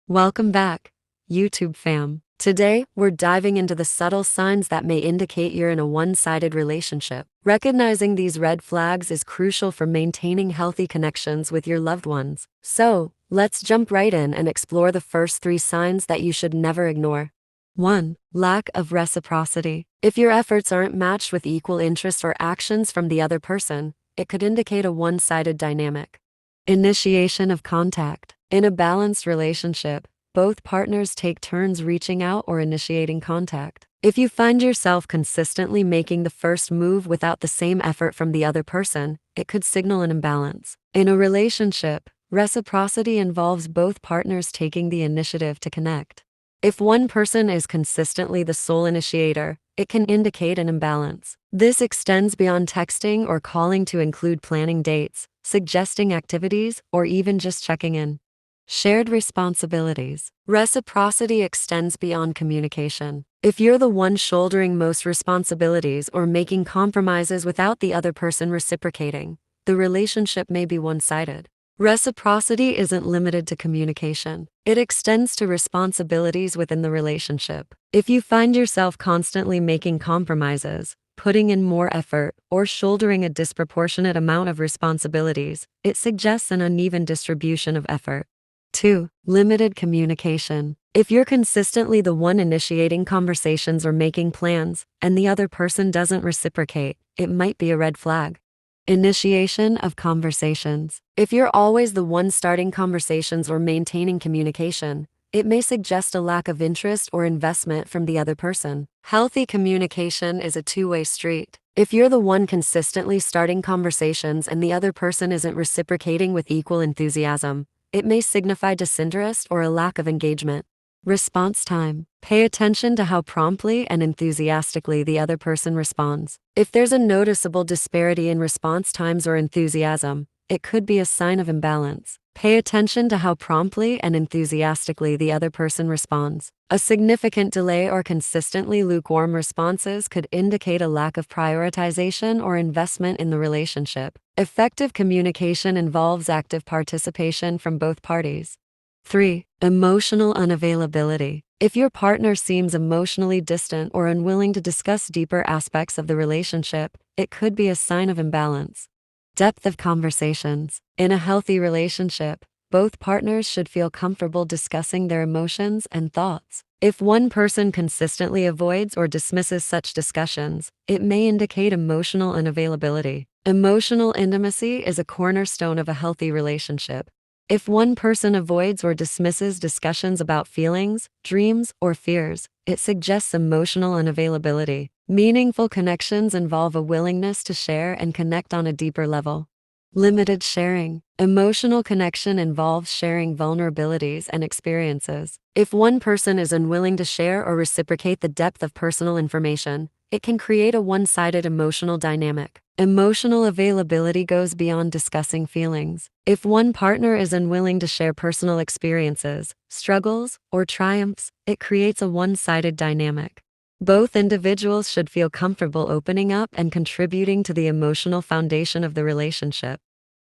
Welcome back, YouTube fam. Today, we're diving into the subtle signs that may indicate you're in a one-sided relationship. Recognizing these red flags is crucial for maintaining healthy connections with your loved ones. So, let's jump right in and explore the first 3 signs that you should never ignore. 1. Lack of reciprocity. If your efforts aren't matched with equal interest or actions from the other person, it could indicate a one-sided dynamic. Initiation of contact. In a balanced relationship, both partners take turns reaching out or initiating contact. If you find yourself consistently making the first move without the same effort from the other person, it could signal an imbalance. In a relationship, reciprocity involves both partners taking the initiative to connect. If one person is consistently the sole initiator, it can indicate an imbalance. This extends beyond texting or calling to include planning dates, suggesting activities, or even just checking in. Shared responsibilities. Reciprocity extends beyond communication. If you're the one shouldering most responsibilities or making compromises without the other person reciprocating, the relationship may be one-sided. Reciprocity isn't limited to communication. It extends to responsibilities within the relationship. If you find yourself constantly making compromises, putting in more effort, or shouldering a disproportionate amount of responsibilities, it suggests an uneven distribution of effort. 2. Limited communication. If you're consistently the one initiating conversations or making plans, and the other person doesn't reciprocate, it might be a red flag. Initiation of conversations. If you're always the one starting conversations or maintaining communication, it may suggest a lack of interest or investment from the other person. Healthy communication is a two-way street. If you're the one consistently starting conversations and the other person isn't reciprocating with equal enthusiasm, it may signify disinterest or a lack of engagement. Response time. Pay attention to how promptly and enthusiastically the other person responds. If there's a noticeable disparity in response times or enthusiasm, it could be a sign of imbalance. Pay attention to how promptly and enthusiastically the other person responds. A significant delay or consistently lukewarm responses could indicate a lack of prioritization or investment in the relationship. Effective communication involves active participation from both parties. 3. Emotional unavailability. If your partner seems emotionally distant or unwilling to discuss deeper aspects of the relationship, it could be a sign of imbalance. Depth of conversations. In a healthy relationship, both partners should feel comfortable discussing their emotions and thoughts. If one person consistently avoids or dismisses such discussions, it may indicate emotional unavailability. Emotional intimacy is a cornerstone of a healthy relationship. If one person avoids or dismisses discussions about feelings, dreams, or fears, it suggests emotional unavailability. Meaningful connections involve a willingness to share and connect on a deeper level. Limited sharing. Emotional connection involves sharing vulnerabilities and experiences. If one person is unwilling to share or reciprocate the depth of personal information, it can create a one-sided emotional dynamic. Emotional availability goes beyond discussing feelings. If one partner is unwilling to share personal experiences, struggles, or triumphs, it creates a one-sided dynamic. Both individuals should feel comfortable opening up and contributing to the emotional foundation of the relationship.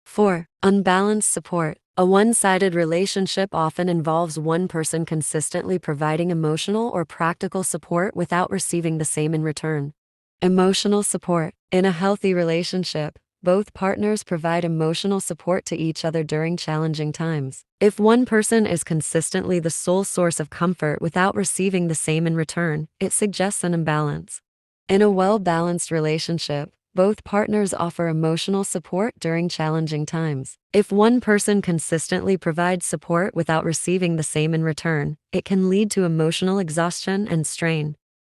4. Unbalanced support. A one-sided relationship often involves one person consistently providing emotional or practical support without receiving the same in return. Emotional support. In a healthy relationship, both partners provide emotional support to each other during challenging times. If one person is consistently the sole source of comfort without receiving the same in return, it suggests an imbalance. In a well-balanced relationship, both partners offer emotional support during challenging times. If one person consistently provides support without receiving the same in return, it can lead to emotional exhaustion and strain.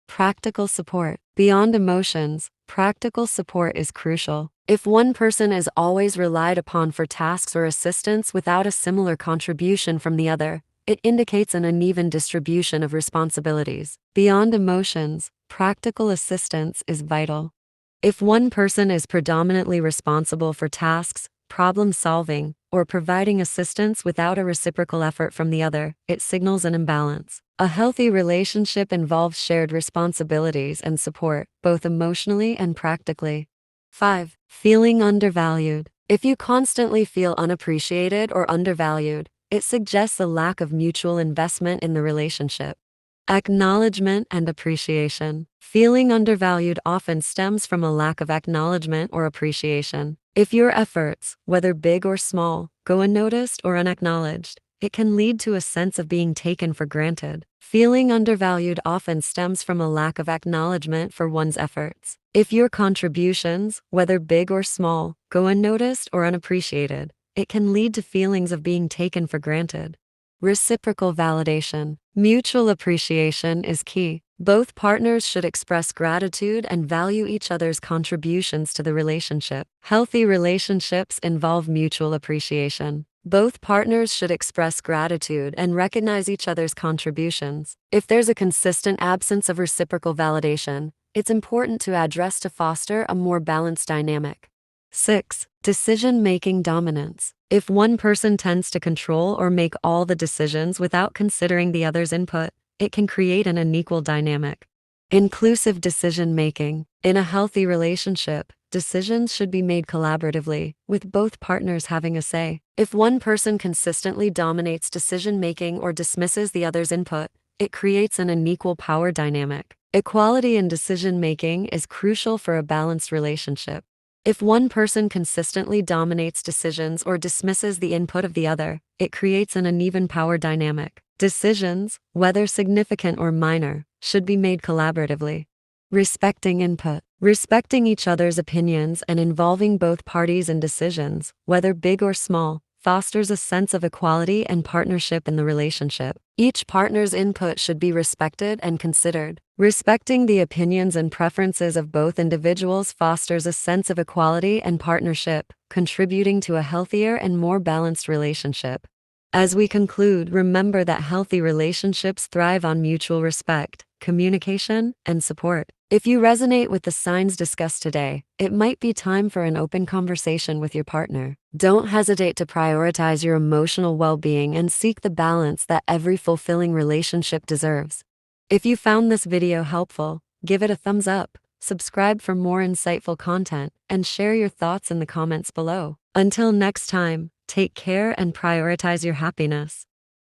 Practical support. Beyond emotions, practical support is crucial. If one person is always relied upon for tasks or assistance without a similar contribution from the other, it indicates an uneven distribution of responsibilities. Beyond emotions, practical assistance is vital. If one person is predominantly responsible for tasks, problem solving, or providing assistance without a reciprocal effort from the other, it signals an imbalance. A healthy relationship involves shared responsibilities and support, both emotionally and practically. 5. Feeling undervalued. If you constantly feel unappreciated or undervalued, it suggests a lack of mutual investment in the relationship. Acknowledgement and appreciation. Feeling undervalued often stems from a lack of acknowledgement or appreciation. If your efforts, whether big or small, go unnoticed or unacknowledged, it can lead to a sense of being taken for granted. Feeling undervalued often stems from a lack of acknowledgement for one's efforts. If your contributions, whether big or small, go unnoticed or unappreciated, it can lead to feelings of being taken for granted. Reciprocal validation. Mutual appreciation is key. Both partners should express gratitude and value each other's contributions to the relationship. Healthy relationships involve mutual appreciation. Both partners should express gratitude and recognize each other's contributions. If there's a consistent absence of reciprocal validation, it's important to address to foster a more balanced dynamic. 6. Decision-making dominance. If one person tends to control or make all the decisions without considering the other's input, it can create an unequal dynamic. Inclusive decision-making. In a healthy relationship, decisions should be made collaboratively, with both partners having a say. If one person consistently dominates decision-making or dismisses the other's input, it creates an unequal power dynamic. Equality in decision-making is crucial for a balanced relationship. If one person consistently dominates decisions or dismisses the input of the other, it creates an uneven power dynamic. Decisions, whether significant or minor, should be made collaboratively. Respecting input. Respecting each other's opinions and involving both parties in decisions, whether big or small, fosters a sense of equality and partnership in the relationship. Each partner's input should be respected and considered. Respecting the opinions and preferences of both individuals fosters a sense of equality and partnership, contributing to a healthier and more balanced relationship. As we conclude, remember that healthy relationships thrive on mutual respect, communication, and support. If you resonate with the signs discussed today, it might be time for an open conversation with your partner. Don't hesitate to prioritize your emotional well-being and seek the balance that every fulfilling relationship deserves. If you found this video helpful, give it a thumbs up, subscribe for more insightful content, and share your thoughts in the comments below. Until next time, take care and prioritize your happiness.